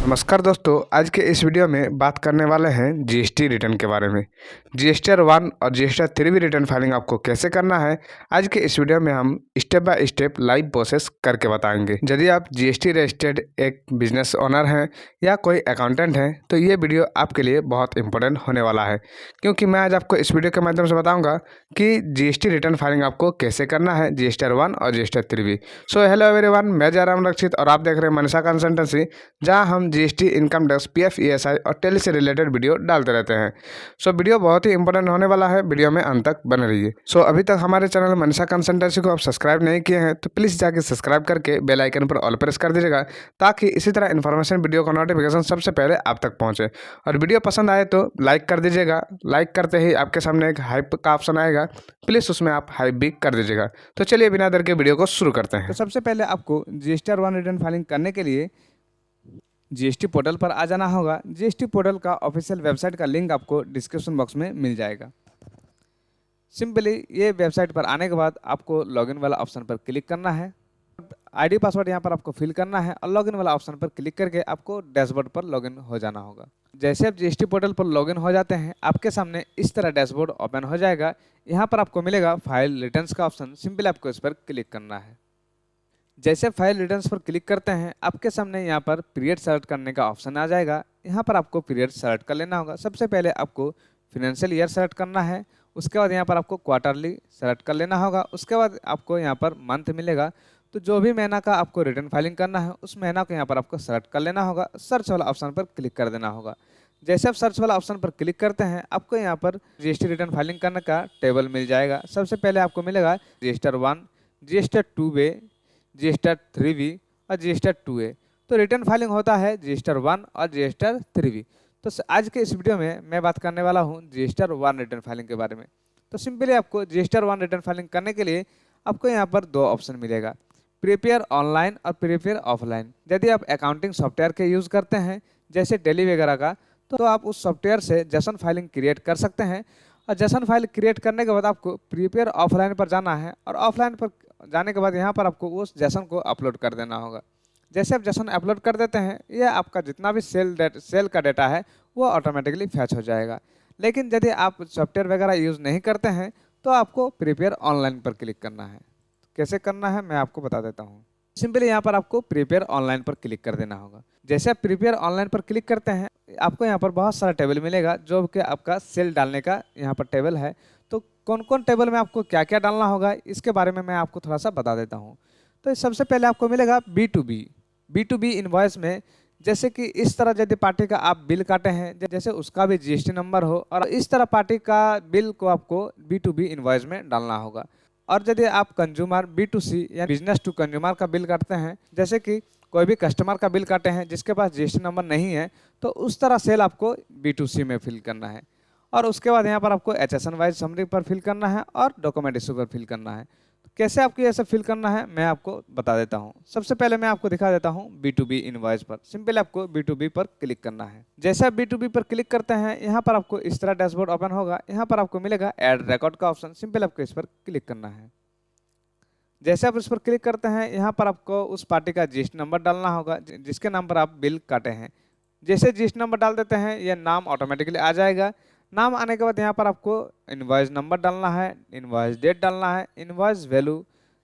नमस्कार दोस्तों, आज के इस वीडियो में बात करने वाले हैं जीएसटी रिटर्न के बारे में। जीएसटीआर 1 और जीएसटीआर 3 भी रिटर्न फाइलिंग आपको कैसे करना है, आज के इस वीडियो में हम step by step live process करके बताएंगे। यदि आप जीएसटी रजिस्टर्ड एक बिजनेस ओनर हैं या कोई अकाउंटेंट हैं तो ये वीडियो आपके लिए बहुत इंपॉर्टेंट होने वाला है, क्योंकि मैं आज आपको इस वीडियो के माध्यम से बताऊँगा कि जीएसटी रिटर्न फाइलिंग आपको कैसे करना है जीएसटीआर 1 और जीएसटीआर 3 भी। सो हेलो एवरीवन, मैं जयराम रक्षित और आप देख रहे हैं मनीषा कंसल्टेंसी, जहां हम GST, income tax, PF, ESI और टैली से रिलेटेड वीडियो डालते रहते हैं। सो वीडियो बहुत ही इंपॉर्टेंट होने वाला है, वीडियो में अंत तक बने रहिए। सो अभी तक हमारे चैनल मनीषा कंसल्टेंसी को आप सब्सक्राइब नहीं किए हैं तो प्लीज़ जाके सब्सक्राइब करके बेल आइकन पर ऑल प्रेस कर दीजिएगा, ताकि इसी तरह इन्फॉर्मेशन वीडियो का नोटिफिकेशन सबसे पहले आप तक पहुँचे। और वीडियो पसंद आए तो लाइक कर दीजिएगा। लाइक करते ही आपके सामने एक हाइप का ऑप्शन आएगा, प्लीज़ उसमें आप हाइप भी कर दीजिएगा। तो चलिए बिना देर के वीडियो को शुरू करते हैं। तो सबसे पहले आपको जीएसटीआर 1 रिटर्न फाइलिंग करने के लिए जीएसटी पोर्टल पर आ जाना होगा। जीएसटी पोर्टल का ऑफिशियल वेबसाइट का लिंक आपको डिस्क्रिप्शन बॉक्स में मिल जाएगा। सिंपली ये वेबसाइट पर आने के बाद आपको लॉगिन वाला ऑप्शन पर क्लिक करना है। आईडी पासवर्ड यहाँ पर आपको फिल करना है और लॉगिन वाला ऑप्शन पर क्लिक करके आपको डैशबोर्ड पर लॉगिन हो जाना होगा। जैसे आप जीएसटी पोर्टल पर लॉगिन हो जाते हैं, आपके सामने इस तरह डैशबोर्ड ओपन हो जाएगा। यहाँ पर आपको मिलेगा फाइल रिटर्न्स का ऑप्शन, सिंपली आपको इस पर क्लिक करना है। जैसे फाइल रिटर्न्स पर क्लिक करते हैं, आपके सामने यहाँ पर पीरियड सेलेक्ट करने का ऑप्शन आ जाएगा। यहाँ पर आपको पीरियड सेलेक्ट कर लेना होगा। सबसे पहले आपको फिनेंशियल ईयर सेलेक्ट करना है, उसके बाद यहाँ पर आपको क्वार्टरली सेलेक्ट कर लेना होगा। उसके बाद आपको यहाँ पर मंथ मिलेगा, तो जो भी महीना का आपको रिटर्न फाइलिंग करना है उस महीना को यहाँ पर आपको सेलेक्ट कर लेना होगा। सर्च वाला ऑप्शन पर क्लिक कर देना होगा। जैसे आप सर्च वाला ऑप्शन पर क्लिक करते हैं, आपको यहाँ पर जीएसटी रिटर्न फाइलिंग करने का टेबल मिल जाएगा। सबसे पहले आपको मिलेगा GSTR 1, GSTR 2A, GSTR 3B और जीएसटीआर 2A। तो रिटर्न फाइलिंग होता है जीएसटीआर 1 और जीएसटीआर 3B। तो आज के इस वीडियो में मैं बात करने वाला हूँ जीएसटीआर 1 रिटर्न फाइलिंग के बारे में। तो सिंपली आपको जीएसटीआर 1 रिटर्न फाइलिंग करने के लिए आपको यहाँ पर दो ऑप्शन मिलेगा, प्रिपेयर ऑनलाइन और प्रिपेयर ऑफलाइन। यदि आप अकाउंटिंग सॉफ्टवेयर के यूज़ करते हैं जैसे टैली वगैरह का, तो आप उस सॉफ्टवेयर से जेसन फाइलिंग क्रिएट कर सकते हैं। और जेसन फाइल क्रिएट करने के बाद आपको प्रिपेयर ऑफलाइन पर जाना है और ऑफलाइन पर जाने के बाद यहाँ पर आपको उस जेसन को अपलोड कर देना होगा। जैसे आप जेसन अपलोड कर देते हैं, यह आपका जितना भी सेल का डेटा है वो ऑटोमेटिकली फैच हो जाएगा। लेकिन यदि आप सॉफ्टवेयर वगैरह यूज़ नहीं करते हैं तो आपको प्रिपेयर ऑनलाइन पर क्लिक करना है। कैसे करना है मैं आपको बता देता हूँ। सिंपली यहाँ पर आपको प्रिपेयर ऑनलाइन पर क्लिक कर देना होगा। जैसे आप प्रिपेयर ऑनलाइन पर क्लिक करते हैं, आपको यहाँ पर बहुत सारा टेबल मिलेगा, जो कि आपका सेल डालने का यहाँ पर टेबल है। तो कौन कौन टेबल में आपको क्या क्या डालना होगा इसके बारे में मैं आपको थोड़ा सा बता देता हूँ। तो सबसे पहले आपको मिलेगा B2B इनवॉइस में, जैसे कि इस तरह यदि पार्टी का आप बिल काटे हैं, जैसे उसका भी जीएसटी नंबर हो, और इस तरह पार्टी का बिल को आपको B2B इनवॉइस में डालना होगा। और यदि आप कंज्यूमर B2C या बिजनेस टू कंज्यूमर का बिल काटते हैं, जैसे कि कोई भी कस्टमर का बिल काटे हैं जिसके पास जीएसटी नंबर नहीं है, तो उस तरह सेल आपको B2C में फिल करना है। और उसके बाद यहाँ पर आपको HSN वाइज समरी पर फिल करना है और डॉक्यूमेंट इशू पर फिल करना है। तो कैसे आपको ये सब फिल करना है मैं आपको बता देता हूँ। सबसे पहले मैं आपको दिखा देता हूँ B2B इनवॉइस पर। सिंपल आपको B2B पर क्लिक करना है। जैसे आप B2B पर क्लिक करते हैं, यहाँ पर आपको इस तरह डैशबोर्ड ओपन होगा। यहाँ पर आपको मिलेगा ऐड रिकॉर्ड का ऑप्शन, सिंपल आपको इस पर क्लिक करना है। जैसे आप इस पर क्लिक करते हैं, यहाँ पर आपको उस पार्टी का जीएसटी नंबर डालना होगा जिसके नाम पर आप बिल काटे हैं। जैसे जीएसटी नंबर डाल देते हैं, यह नाम ऑटोमेटिकली आ जाएगा। नाम आने के बाद यहाँ पर आपको इनवॉइस नंबर डालना है, इनवॉइस डेट डालना है, इनवॉइस वैल्यू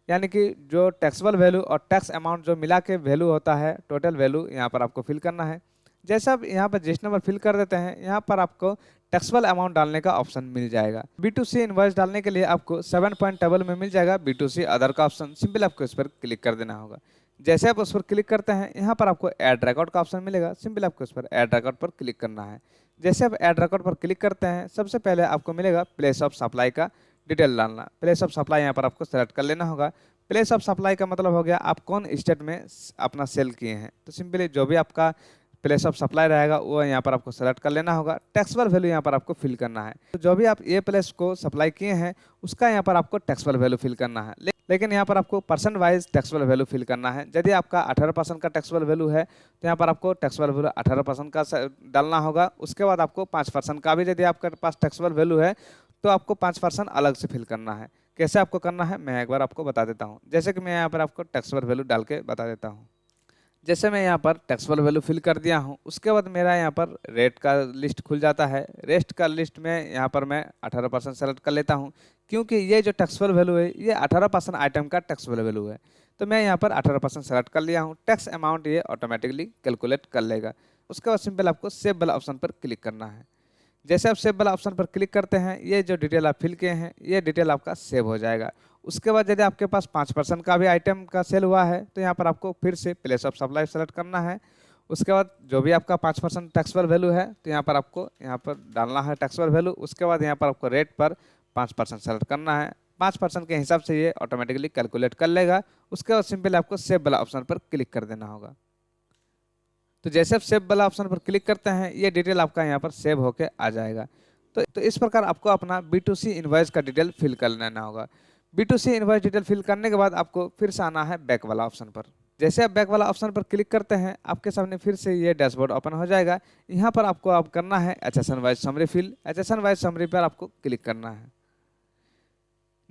यानी कि जो टैक्सेबल वैल्यू और टैक्स अमाउंट जो मिला के वैल्यू होता है, टोटल वैल्यू यहाँ पर आपको फिल करना है। जैसे आप यहाँ पर जीएसटी नंबर फिल कर देते हैं, यहाँ पर आपको टैक्सेबल अमाउंट डालने का ऑप्शन मिल जाएगा। B2C इनवॉइस डालने के लिए आपको 7 पॉइंट टेबल में मिल जाएगा B2C अदर का ऑप्शन, सिंपल आपको इस पर क्लिक कर देना होगा। जैसे आप उस पर क्लिक करते हैं, यहाँ पर आपको ऐड रिकॉर्ड का ऑप्शन मिलेगा, सिंपल आपको इस पर ऐड रिकॉर्ड पर क्लिक करना है। जैसे आप ऐड रिकॉर्ड पर क्लिक करते हैं, सबसे पहले आपको मिलेगा प्लेस ऑफ सप्लाई का डिटेल डालना। प्लेस ऑफ सप्लाई यहाँ पर आपको सेलेक्ट कर लेना होगा। प्लेस ऑफ सप्लाई का मतलब हो गया आप कौन स्टेट में अपना सेल किए हैं। तो सिंपली जो भी आपका प्लेस ऑफ सप्लाई रहेगा वो यहाँ पर आपको सेलेक्ट कर लेना होगा। टैक्सेबल वैल्यू यहाँ पर आपको फिल करना है। तो जो भी आप ये प्लेस को सप्लाई किए हैं उसका यहाँ पर आपको टैक्सेबल वैल्यू फिल करना है। लेकिन यहाँ पर आपको percent wise taxable value fill करना है। यदि आपका 18% का टैक्सेबल वैल्यू है तो यहाँ पर आपको टैक्सेबल वैल्यू 18% का डालना होगा। उसके बाद आपको 5% का भी यदि आपके पास टैक्सेबल वैल्यू है तो आपको 5% अलग से फिल करना है। कैसे आपको करना है मैं एक बार आपको बता देता हूँ। जैसे कि मैं यहाँ पर आपको टैक्सेबल वैल्यू डाल के बता देता हूँ। जैसे मैं यहाँ पर टैक्सेबल वैल्यू फिल कर दिया हूँ, उसके बाद मेरा यहाँ पर रेट का लिस्ट खुल जाता है। रेट का लिस्ट में यहाँ पर मैं 18% सेलेक्ट कर लेता हूँ, क्योंकि ये जो टैक्सेबल वैल्यू है ये 18% आइटम का टैक्सेबल वैल्यू है। तो मैं यहाँ पर 18% सेलेक्ट कर लिया हूँ। टैक्स अमाउंट ये ऑटोमेटिकली कैलकुलेट कर लेगा। उसके बाद सिंपल आपको सेव वाला ऑप्शन पर क्लिक करना है। जैसे आप सेव वाला ऑप्शन पर क्लिक करते हैं, ये जो डिटेल आप फिल किए हैं ये डिटेल आपका सेव हो जाएगा। उसके बाद यदि आपके पास 5% का भी आइटम का सेल हुआ है तो यहाँ पर आपको फिर से प्लेस ऑफ सप्लाई सेलेक्ट करना है। उसके बाद जो भी आपका 5% टैक्सेबल वैल्यू है तो यहाँ पर आपको यहाँ पर डालना है टैक्सेबल वैल्यू। उसके बाद यहाँ पर आपको रेट पर 5% सेलेक्ट करना है। 5% के हिसाब से ये ऑटोमेटिकली कैलकुलेट कर लेगा। उसके बाद सिंपल आपको सेव वाला ऑप्शन पर क्लिक कर देना होगा। तो जैसे आप सेव वाला ऑप्शन पर क्लिक करते हैं ये डिटेल आपका यहाँ पर सेव होके आ जाएगा। तो इस प्रकार आपको अपना B2C इनवॉइस का डिटेल फिल कर लेना होगा। B2C इनवॉइस डिटेल फिल करने के बाद आपको फिर से आना है बैक वाला ऑप्शन पर। जैसे आप बैक वाला ऑप्शन पर क्लिक करते हैं आपके सामने फिर से ये डैशबोर्ड ओपन हो जाएगा। यहाँ पर आपको अब करना है HSN wise summary fill. HSN wise summary पर आपको क्लिक करना है।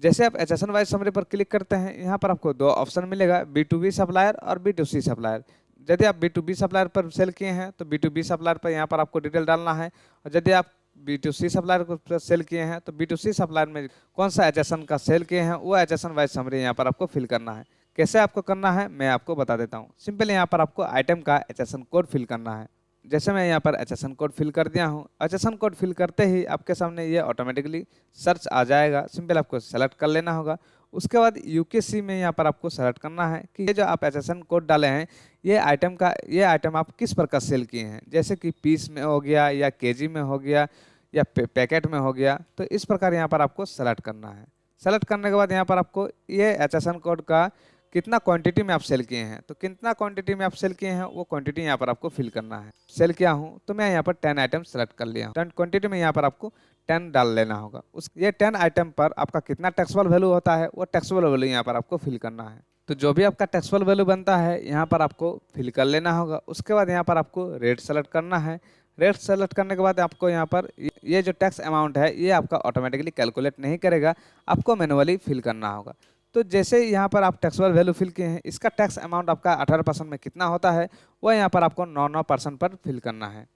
जैसे आप HSN वाइज समरी पर क्लिक करते हैं यहाँ पर आपको दो ऑप्शन मिलेगा, B2B सप्लायर और B2C सप्लायर। यदि आप B2B सप्लायर पर सेल किए हैं तो B2B सप्लायर पर यहाँ पर आपको डिटेल डालना है, और यदि आप B2C सप्लायर को सेल किए हैं तो B2C सप्लायर में कौन सा HSN का सेल किए हैं वो HSN वाइज समरी यहाँ पर आपको फिल करना है। कैसे आपको करना है मैं आपको बता देता हूँ। सिंपल यहाँ पर आपको आइटम का HSN कोड फिल करना है। जैसे मैं यहाँ पर HSN कोड फिल कर दिया हूँ। HSN कोड फिल करते ही आपके सामने ये ऑटोमेटिकली सर्च आ जाएगा। सिंपल आपको सेलेक्ट कर लेना होगा। उसके बाद UKC में यहाँ पर आपको सेलेक्ट करना है कि ये जो आप HSN कोड डाले हैं ये आइटम आप किस प्रकार सेल किए हैं, जैसे कि पीस में हो गया या केजी में हो गया या पैकेट में हो गया। तो इस प्रकार यहाँ पर आपको सेलेक्ट करना है। सेलेक्ट करने के बाद यहाँ पर आपको ये HSN कोड का कितना क्वांटिटी में आप सेल किए हैं, तो कितना क्वांटिटी में आप सेल किए हैं वो क्वांटिटी यहाँ पर आपको फिल करना है। सेल किया हूँ तो मैं यहाँ पर 10 आइटम सेलेक्ट कर लिया हूँ। 10 क्वांटिटी में यहाँ पर आपको 10 डाल लेना होगा। ये 10 आइटम पर आपका कितना टैक्सेबल वैल्यू होता है वो टैक्सेबल वैल्यू यहाँ पर आपको फिल करना है। तो जो भी आपका टैक्सेबल वैल्यू बनता है यहाँ पर आपको फिल कर लेना होगा। उसके बाद यहाँ पर आपको रेट सेलेक्ट करना है। रेट सेलेक्ट करने के बाद आपको यहाँ पर ये जो टैक्स अमाउंट है ये आपका ऑटोमेटिकली कैलकुलेट नहीं करेगा, आपको मैनुअली फिल करना होगा। तो जैसे यहाँ पर आप टैक्सेबल वैल्यू फिल किए हैं इसका टैक्स अमाउंट आपका 18% में कितना होता है वह यहाँ पर आपको 9% पर फिल करना है।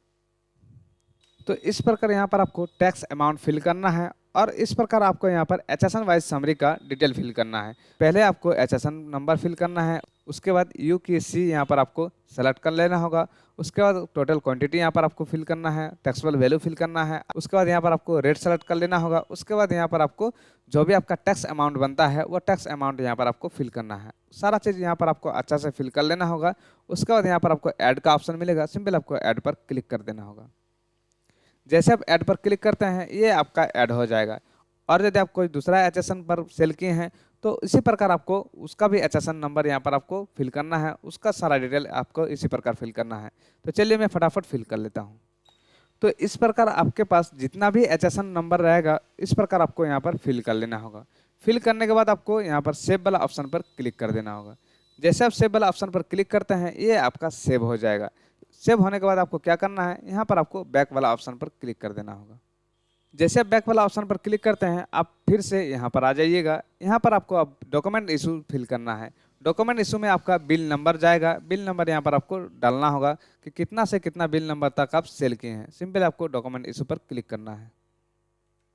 तो इस प्रकार यहाँ पर आपको टैक्स अमाउंट फिल करना है, और इस प्रकार आपको यहाँ पर HSN वाइज समरी का डिटेल फिल करना है। पहले आपको HSN नंबर फिल करना है। उसके बाद UKC यहाँ पर आपको सेलेक्ट कर लेना होगा। उसके बाद टोटल क्वांटिटी यहाँ पर आपको फिल करना है, टैक्सेबल वैल्यू फिल करना है। उसके बाद यहाँ पर आपको रेट सेलेक्ट कर लेना होगा। उसके बाद यहाँ पर आपको जो भी आपका टैक्स अमाउंट बनता है वो टैक्स अमाउंट यहाँ पर आपको फिल करना है। सारा चीज़ यहाँ पर आपको अच्छा से फिल कर लेना होगा। उसके बाद यहाँ पर आपको ऐड का ऑप्शन मिलेगा, सिंपल आपको ऐड पर क्लिक कर देना होगा। जैसे आप ऐड पर क्लिक करते हैं ये आपका ऐड हो जाएगा। और यदि आप कोई दूसरा HSN पर सेल किए हैं तो इसी प्रकार आपको उसका भी HSN नंबर यहाँ पर आपको फिल करना है, उसका सारा डिटेल आपको इसी प्रकार फिल करना है। तो चलिए मैं फटाफट फिल कर लेता हूँ। तो इस प्रकार आपके पास जितना भी HSN नंबर रहेगा इस प्रकार आपको यहाँ पर फिल कर लेना होगा। फिल करने के बाद आपको यहाँ पर सेव वाला ऑप्शन पर क्लिक कर देना होगा। जैसे आप सेव वाला ऑप्शन पर क्लिक करते हैं ये आपका सेव हो जाएगा। सेव होने के बाद आपको क्या करना है, यहाँ पर आपको बैक वाला ऑप्शन पर क्लिक कर देना होगा। जैसे आप बैक वाला ऑप्शन पर क्लिक करते हैं आप फिर से यहाँ पर आ जाइएगा। यहाँ पर आपको अब डॉक्यूमेंट इशू फिल करना है। डॉक्यूमेंट इशू में आपका बिल नंबर जाएगा। बिल नंबर यहाँ पर आपको डालना होगा कि कितना से कितना बिल नंबर तक आप सेल किए हैं। सिंपल आपको डॉक्यूमेंट इशू पर क्लिक करना है।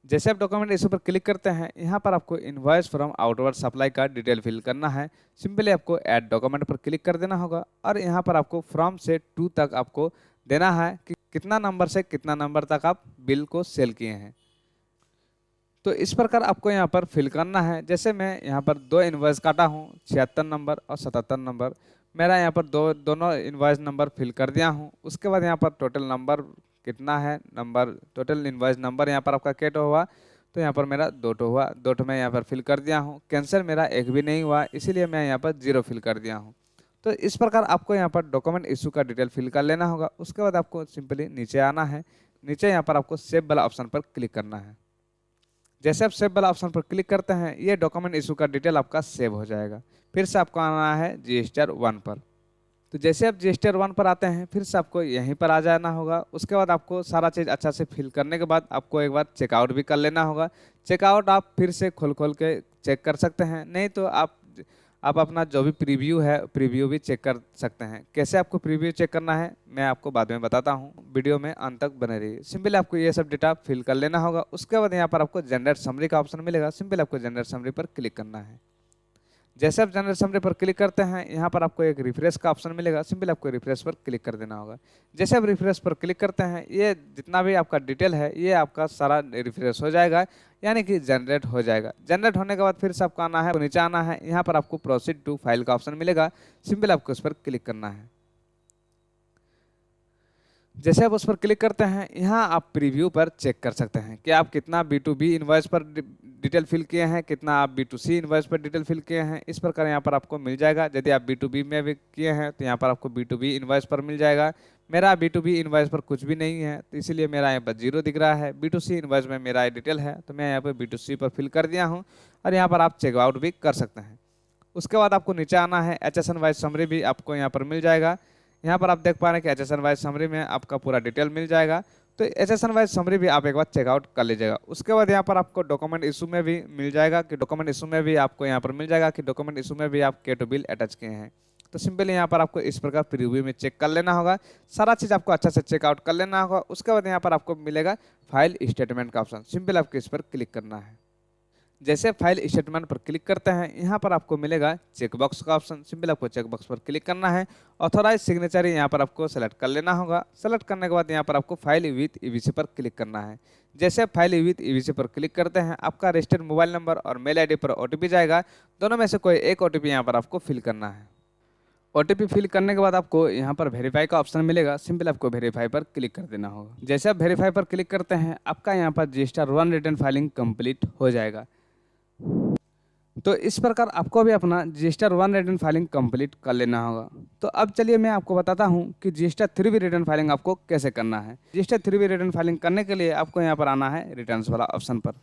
जैसे आप डॉक्यूमेंट इशू पर क्लिक करते हैं यहाँ पर आपको इनवॉइस फ्रॉम आउटवर्ड सप्लाई का डिटेल फिल करना है। सिंपली आपको ऐड डॉक्यूमेंट पर क्लिक कर देना होगा, और यहाँ पर आपको फ्रॉम से टू तक आपको देना है कि कितना नंबर से कितना नंबर तक आप बिल को सेल किए हैं। तो इस प्रकार आपको यहाँ पर फिल करना है। जैसे मैं यहाँ पर दो इनवॉइस काटा हूँ, 76 नंबर और 77 नंबर। मेरा यहाँ पर दोनों इनवॉइस नंबर फिल कर दिया हूँ। उसके बाद यहाँ पर टोटल नंबर कितना है, टोटल इनवॉइस नंबर यहाँ पर आपका कैट हुआ, तो यहाँ पर मेरा 2 हुआ। 2 मैं यहाँ पर फिल कर दिया हूँ। कैंसिल मेरा एक भी नहीं हुआ, इसीलिए मैं यहाँ पर 0 फिल कर दिया हूँ। तो इस प्रकार आपको यहाँ पर डॉक्यूमेंट इशू का डिटेल फिल कर लेना होगा। उसके बाद आपको सिंपली नीचे आना है। नीचे यहाँ पर आपको सेव वाला ऑप्शन पर क्लिक करना है। जैसे आप सेव वाला ऑप्शन पर क्लिक करते हैं ये डॉक्यूमेंट इशू का डिटेल आपका सेव हो जाएगा। फिर से आपको आना है GSTR 1 पर। तो जैसे आप GSTR 1 पर आते हैं फिर से आपको यहीं पर आ जाना होगा। उसके बाद आपको सारा चीज़ अच्छा से फिल करने के बाद आपको एक बार चेकआउट भी कर लेना होगा। चेकआउट आप फिर से खोल के चेक कर सकते हैं, नहीं तो आप आप अपना जो भी प्रीव्यू है प्रीव्यू भी चेक कर सकते हैं। कैसे आपको प्रीव्यू चेक करना है मैं आपको बाद में बताता हूँ, वीडियो में अंत तक बने रहिए। सिंपल आपको ये सब डेटा फिल कर लेना होगा। उसके बाद यहाँ पर आपको जनरेट समरी का ऑप्शन मिलेगा, सिंपल आपको जनरेट समरी पर क्लिक करना है। जैसे आप जनरल समरी पर क्लिक करते हैं यहाँ पर आपको एक रिफ्रेश का ऑप्शन मिलेगा, सिंपल आपको रिफ्रेश पर क्लिक कर देना होगा। जैसे आप रिफ्रेश पर क्लिक करते हैं ये जितना भी आपका डिटेल है ये आपका सारा रिफ्रेश हो जाएगा, यानी कि जनरेट हो जाएगा। जनरेट होने के बाद फिर से आपको आना है, नीचे आना है, यहाँ पर आपको प्रोसीड टू फाइल का ऑप्शन मिलेगा, सिंपल आपको उस पर क्लिक करना है। जैसे आप उस पर क्लिक करते हैं यहाँ आप प्रीव्यू पर चेक कर सकते हैं कि आप कितना B2B इन्वॉइस पर डिटेल फिल किए हैं, कितना आप B2C इन्वॉइस पर डिटेल फिल किए हैं। इस प्रकार यहाँ पर आपको मिल जाएगा। यदि आप B2B में भी किए हैं तो यहाँ पर आपको B2B इन्वॉइस पर मिल जाएगा। मेरा B2B इन्वॉइस पर कुछ भी नहीं है तो इसीलिए मेरा यहाँ पर 0 दिख रहा है। B2C इन्वॉइस में मेरा डिटेल है तो मैं यहाँ पर B2C पर फिल कर दिया हूँ और यहाँ पर आप चेकआउट भी कर सकते हैं। उसके बाद आपको नीचे आना है, HSN वाइज समरी भी आपको यहाँ पर मिल जाएगा। यहाँ पर आप देख पा रहे हैं कि HSN वाइज समरी में आपका पूरा डिटेल मिल जाएगा। तो HSN वाइज समरी भी आप एक बार चेकआउट कर लीजिएगा। उसके बाद यहाँ पर आपको डॉक्यूमेंट इशू में भी मिल जाएगा कि डॉक्यूमेंट इशू में भी आपको यहाँ पर मिल जाएगा कि डॉक्यूमेंट इशू में भी आप K2 बिल अटैच किए हैं। तो सिंपली यहाँ पर आपको इस प्रकार प्रीव्यू में चेक कर लेना होगा, सारा चीज़ आपको अच्छा से चेकआउट कर लेना होगा। उसके बाद यहाँ पर आपको मिलेगा फाइल स्टेटमेंट का ऑप्शन, सिंपल आपको इस पर क्लिक करना है। जैसे फाइल स्टेटमेंट पर क्लिक करते हैं यहाँ पर आपको मिलेगा चेकबॉक्स का ऑप्शन, सिंपल आपको चेकबॉक्स पर क्लिक करना है। ऑथोराइज सिग्नेचर यहाँ पर आपको सेलेक्ट कर लेना होगा। सेलेक्ट करने के बाद यहाँ पर आपको फाइल विथ ईवीसी पर क्लिक करना है। जैसे आप फाइल विथ ईवीसी पर क्लिक करते हैं आपका रजिस्टर्ड मोबाइल नंबर और मेल आईडी पर ओटीपी जाएगा, दोनों में से कोई एक ओटीपी यहाँ पर आपको फिल करना है। ओटीपी फिल करने के बाद आपको यहाँ पर वेरीफाई का ऑप्शन मिलेगा, सिंपल आपको वेरीफाई पर क्लिक कर देना होगा। जैसे आप वेरीफाई पर क्लिक करते हैं आपका यहाँ पर GST-1 रिटर्न फाइलिंग कंप्लीट हो जाएगा। तो इस प्रकार आपको भी अपना GST-1 रिटर्न फाइलिंग कंप्लीट कर लेना होगा। तो अब चलिए मैं आपको बताता हूं कि GST-3 रिटर्न फाइलिंग आपको कैसे करना है। GST-3 रिटर्न फाइलिंग करने के लिए आपको यहां पर आना है रिटर्न्स वाला ऑप्शन पर।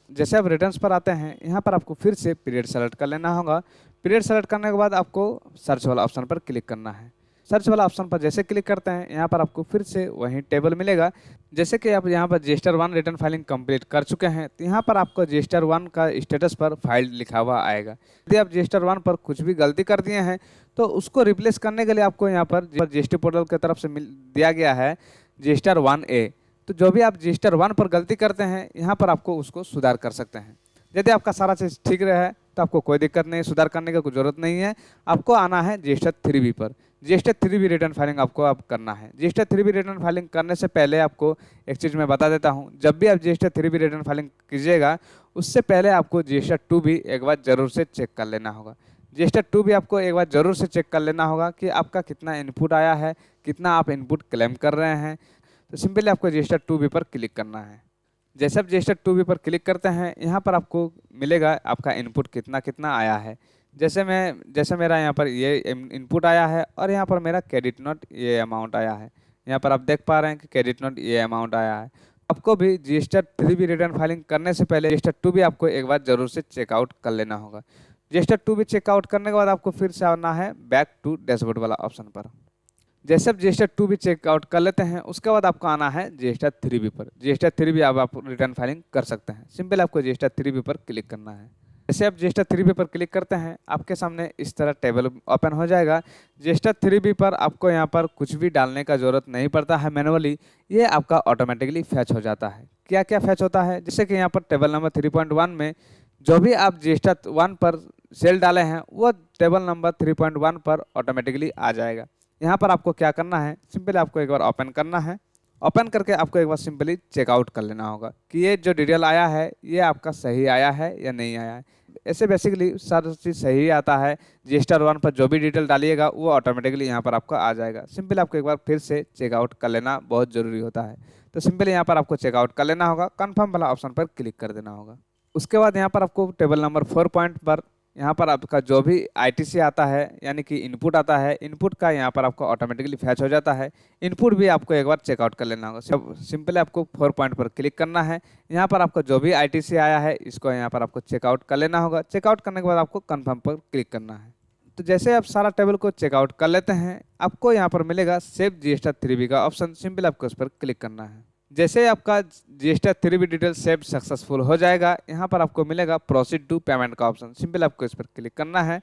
जैसे आप रिटर्न्स पर आते हैं यहाँ पर आपको फिर से पीरियड सेलेक्ट कर लेना होगा। पीरियड सेलेक्ट करने के बाद आपको सर्च वाला ऑप्शन पर क्लिक करना है। सर्च वाला ऑप्शन पर जैसे क्लिक करते हैं यहाँ पर आपको फिर से वही टेबल मिलेगा। जैसे कि आप यहाँ पर GST-1 रिटर्न फाइलिंग कंप्लीट कर चुके हैं तो यहाँ पर आपको GST-1 का स्टेटस पर फाइल लिखा हुआ आएगा। यदि आप GST-1 पर कुछ भी गलती कर दिए हैं तो उसको रिप्लेस करने के लिए आपको यहाँ पर GST पोर्टल की तरफ से दिया गया है GST-1A। तो जो भी आप GST-1 पर गलती करते हैं यहाँ पर आपको उसको सुधार कर सकते हैं। यदि आपका सारा चीज़ ठीक रहे तो आपको कोई दिक्कत नहीं, सुधार करने की कोई ज़रूरत नहीं है। आपको आना है GST-3B पर। GST-3B रिटर्न फाइलिंग आपको अब करना है। GST-3B रिटर्न फाइलिंग करने से पहले आपको एक चीज़ मैं बता देता हूँ, जब भी आप GST-3B रिटर्न फाइलिंग कीजिएगा उससे पहले आपको GST-2B एक बार ज़रूर से चेक कर लेना होगा। GST-2B आपको एक बार ज़रूर से चेक कर लेना होगा कि आपका कितना इनपुट आया है, कितना आप इनपुट क्लेम कर रहे हैं। तो सिंपली आपको GST-2B पर क्लिक करना है। जैसे आप GST-2B पर क्लिक करते हैं यहाँ पर आपको मिलेगा आपका इनपुट कितना कितना आया है। जैसे मेरा यहाँ पर ये इनपुट आया है और यहाँ पर मेरा क्रेडिट नोट ये अमाउंट आया है। यहाँ पर आप देख पा रहे हैं कि क्रेडिट नोट ये अमाउंट आया है। आपको भी GST-3B रिटर्न फाइलिंग करने से पहले GST-2B आपको एक बार ज़रूर से चेकआउट कर लेना होगा। GST-2B चेकआउट करने के बाद आपको फिर से आना है बैक टू डैशबोर्ड वाला ऑप्शन पर। जैसे आप GST-2B चेकआउट कर लेते हैं उसके बाद आपको आना है GST-3B पर। GST-3B आप रिटर्न फाइलिंग कर सकते हैं, सिंपल आपको GST-3B पर क्लिक करना है। जैसे आप GST-3B पर क्लिक करते हैं आपके सामने इस तरह टेबल ओपन हो जाएगा। GST-3B पर आपको यहाँ पर कुछ भी डालने का ज़रूरत नहीं पड़ता है मैनुअली, ये आपका ऑटोमेटिकली फैच हो जाता है। क्या क्या फैच होता है, जैसे कि यहाँ पर टेबल नंबर 3.1 में जो भी आप GST-1 पर सेल डाले हैं वो टेबल नंबर 3.1 पर ऑटोमेटिकली आ जाएगा। यहाँ पर आपको क्या करना है, सिंपली आपको एक बार ओपन करना है। ओपन करके आपको एक बार सिंपली चेकआउट कर लेना होगा कि ये जो डिटेल आया है ये आपका सही आया है या नहीं आया है। ऐसे बेसिकली सारी चीज़ सही आता है। GST-1 पर जो भी डिटेल डालिएगा वो ऑटोमेटिकली यहाँ पर आपका आ जाएगा। सिंपली आपको एक बार फिर से चेकआउट कर लेना बहुत ज़रूरी होता है। तो सिंपली यहाँ पर आपको चेकआउट कर लेना होगा, कन्फर्म वाला ऑप्शन पर क्लिक कर देना होगा। उसके बाद यहाँ पर आपको टेबल नंबर 4 पॉइंट पर यहाँ पर आपका जो भी ITC आता है यानी कि इनपुट आता है, इनपुट का यहाँ पर आपको ऑटोमेटिकली फैच हो जाता है। इनपुट भी आपको एक बार चेकआउट कर लेना होगा। सिंपली आपको 4 पॉइंट पर क्लिक करना है। यहाँ पर आपको जो भी ITC आया है इसको यहाँ पर आपको चेकआउट कर लेना होगा। चेकआउट करने के बाद आपको कन्फर्म पर क्लिक करना है। तो जैसे आप सारा टेबल को चेकआउट कर लेते हैं आपको यहाँ पर मिलेगा सेव GST-3B का ऑप्शन, सिंपल आपको उस पर क्लिक करना है। जैसे आपका GST-3B डिटेल सेव सक्सेसफुल हो जाएगा यहाँ पर आपको मिलेगा प्रोसीड टू पेमेंट का ऑप्शन, सिंपल आपको इस पर क्लिक करना है।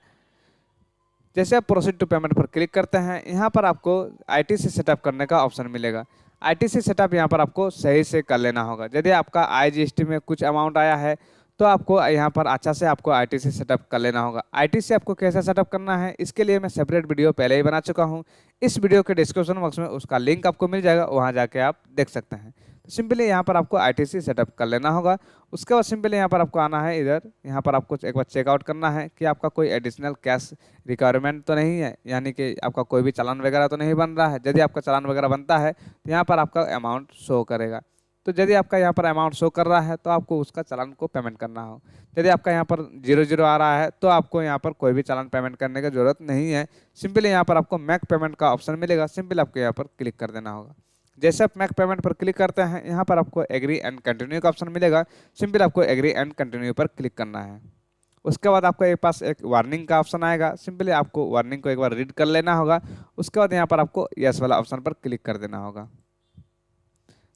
जैसे आप प्रोसीड टू पेमेंट पर क्लिक करते हैं, यहाँ पर आपको आईटीसी सेटअप करने का ऑप्शन मिलेगा। आईटीसी सेटअप यहाँ पर आपको सही से कर लेना होगा। यदि आपका आईजीएसटी में कुछ अमाउंट आया है तो आपको यहाँ पर अच्छा से आपको आईटीसी सेटअप कर लेना होगा। आईटीसी आपको कैसे सेटअप करना है इसके लिए मैं सेपरेट वीडियो पहले ही बना चुका हूँ। इस वीडियो के डिस्क्रिप्शन बॉक्स में उसका लिंक आपको मिल जाएगा, वहाँ जाके आप देख सकते हैं। तो सिंपली यहाँ पर आपको आईटीसी सेटअप कर लेना होगा। उसके बाद सिंपली यहाँ पर आपको आना है इधर, यहाँ पर आपको एक बार चेकआउट करना है कि आपका कोई एडिशनल कैश रिक्वायरमेंट तो नहीं है, यानी कि आपका कोई भी चालान वगैरह तो नहीं बन रहा है। यदि आपका चालान वगैरह बनता है तो यहाँ पर आपका अमाउंट शो करेगा। तो यदि आपका यहाँ पर अमाउंट शो कर रहा है तो आपको उसका चालान को पेमेंट करना हो। यदि आपका यहाँ पर 00 आ रहा है तो आपको यहाँ पर कोई भी चालान पेमेंट करने की ज़रूरत नहीं है। सिंपली यहाँ पर आपको मेक पेमेंट का ऑप्शन मिलेगा, सिंपली आपको यहाँ पर क्लिक कर देना होगा। जैसे आप मेक पेमेंट पर क्लिक करते हैं, यहाँ पर आपको एग्री एंड कंटिन्यू का ऑप्शन मिलेगा, सिंपली आपको एग्री एंड कंटिन्यू पर क्लिक करना है। उसके बाद आपके पास एक वार्निंग का ऑप्शन आएगा, सिंपली आपको वार्निंग को एक बार रीड कर लेना होगा। उसके बाद यहाँ पर आपको यस वाला ऑप्शन पर क्लिक कर देना होगा।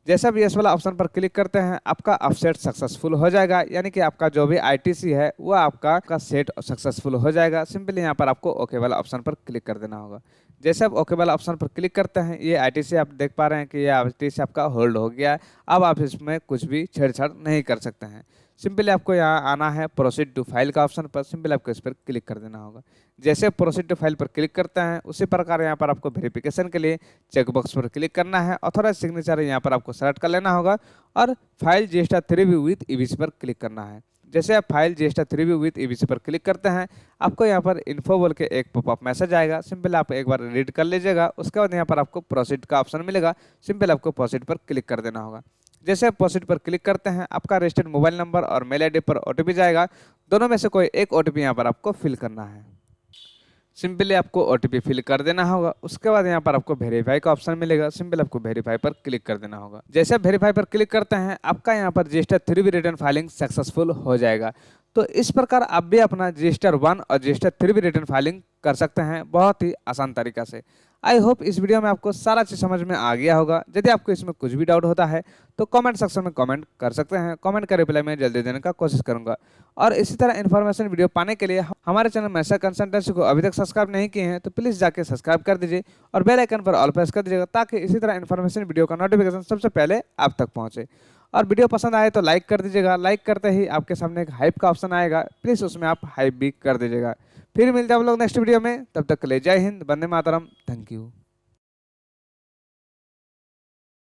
जैसा भी यस वाला ऑप्शन पर क्लिक करते हैं, आपका अपसेट सक्सेसफुल हो जाएगा, यानी कि आपका जो भी आईटीसी है वो आपका सेट सक्सेसफुल हो जाएगा। सिंपली यहाँ पर आपको ओके वाला ऑप्शन पर क्लिक कर देना होगा। जैसे आप ओके वाला ऑप्शन पर क्लिक करते हैं, ये आईटीसी आप देख पा रहे हैं कि ये आईटीसी आपका होल्ड हो गया है। अब आप इसमें कुछ भी छेड़छाड़ नहीं कर सकते हैं। सिंपली आपको यहाँ आना है प्रोसीड टू फाइल का ऑप्शन पर, सिंपली आपको इस पर क्लिक कर देना होगा। जैसे प्रोसीड टू फाइल पर क्लिक करते हैं उसी प्रकार यहाँ पर आपको वेरिफिकेशन के लिए चेकबॉक्स पर क्लिक करना है। ऑथोराइज सिग्नेचर यहाँ पर आपको सेलेक्ट कर लेना होगा और file GST3 view with EBC पर क्लिक करना है। जैसे आप file GST3 view with EBC पर क्लिक करते हैं, आपको यहाँ पर इन्फो बोल के एक पॉपअप मैसेज आएगा, सिंपल आप एक बार रीड कर लीजिएगा। उसके बाद यहाँ पर आपको प्रोसीड का ऑप्शन मिलेगा, सिंपल आपको प्रोसीड पर क्लिक कर देना होगा। जैसे आप प्रोसीड पर क्लिक करते हैं, आपका रजिस्टर्ड मोबाइल नंबर और मेल आईडी पर ओटीपी जाएगा। दोनों में से कोई एक ओटीपी यहाँ पर आपको फिल करना है। सिंपली आपको ओटीपी फिल कर देना होगा। उसके बाद यहाँ पर आपको वेरीफाई का ऑप्शन मिलेगा, सिंपल आपको वेरीफाई पर क्लिक कर देना होगा। जैसे आप वेरीफाई पर क्लिक करते हैं, आपका यहाँ पर GST3 रिटर्न फाइलिंग सक्सेसफुल हो जाएगा। तो इस प्रकार आप भी अपना GST1 और GST3 रिटर्न फाइलिंग कर सकते हैं बहुत ही आसान तरीका से। आई होप इस वीडियो में आपको सारा चीज़ समझ में आ गया होगा। यदि आपको इसमें कुछ भी डाउट होता है तो कमेंट सेक्शन में कमेंट कर सकते हैं। कमेंट का रिप्लाई मैं जल्दी देने का कोशिश करूंगा। और इसी तरह इन्फॉर्मेशन वीडियो पाने के लिए हमारे चैनल मैसा कंसल्टेंसी को अभी तक सब्सक्राइब नहीं किए हैं तो प्लीज़ जाके सब्सक्राइब कर दीजिए और बेल आइकन पर ऑल प्रेस कर दीजिएगा, ताकि इसी तरह इन्फॉर्मेशन वीडियो का नोटिफिकेशन सबसे पहले आप तक पहुँचे। और वीडियो पसंद आए तो लाइक कर दीजिएगा। लाइक करते ही आपके सामने एक हाइप का ऑप्शन आएगा, प्लीज़ उसमें आप हाइप भी कर दीजिएगा। फिर मिलते हैं हम लोग नेक्स्ट वीडियो में, तब तक के लिए जय हिंद, वंदे मातरम, थैंक यू।